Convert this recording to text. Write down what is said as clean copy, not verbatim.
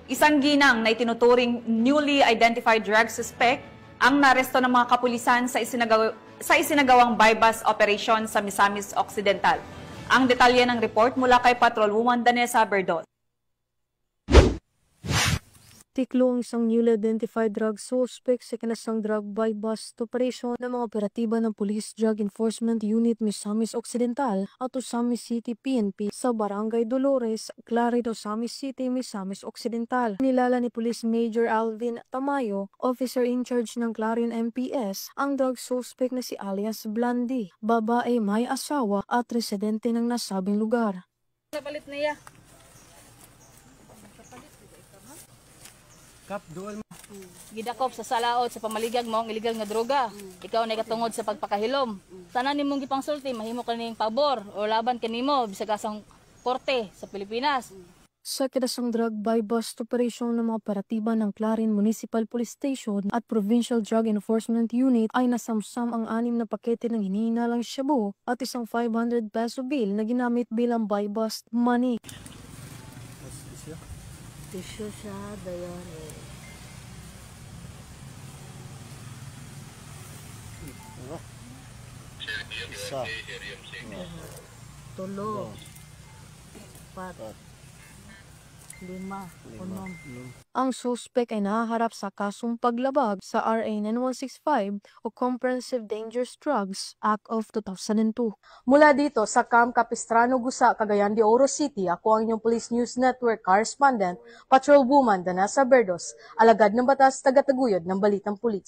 Isang ginang na itinuturing newly identified drug suspect ang naresto ng mga kapulisan sa isinagawang bypass operation sa Misamis Occidental. Ang detalye ng report mula kay Patrolwoman Danessa Berdon. Tiklo ang isang newly identified drug suspect sa kinasang drug bypass operation ng mga operatiba ng Police Drug Enforcement Unit Misamis Occidental at Osamis City PNP sa Barangay Dolores, Clarid, Osamis City, Misamis Occidental. Nilala ni Police Major Alvin Tamayo, officer in charge ng Clarion MPS, ang drug suspect na si alias Blandy, babae may asawa at residente ng nasabing lugar. Kapalit niya. Kap, dual mo. Gidakop sa salaot sa pamaligag mo ang illegal nga droga. Ikaw na katungod sa pagpakahilom. Sana nimong gipangsulti mahimo kaning pabor o laban kanimo bisag asang korte sa Pilipinas. Sa kinasang drug bypass operation ng mga operatiba ng Clarin Municipal Police Station at Provincial Drug Enforcement Unit ay nasamsam ang 6 na pakete ng hinihinalang shabu at isang 500 peso bill na ginamit bilang bypass money. Tisyo siya dayon Isa. tulo, 4, 5, 6. Ang suspect ay nahaharap sa kasong paglabag sa RA 9165 o Comprehensive Dangerous Drugs Act of 2002. Mula dito sa Camp Capistrano, Gusa, Cagayan de Oro City, ako ang inyong Police News Network correspondent, Patrolwoman Danessa Berdon, alagad ng batas, tagataguyod ng Balitang Pulis.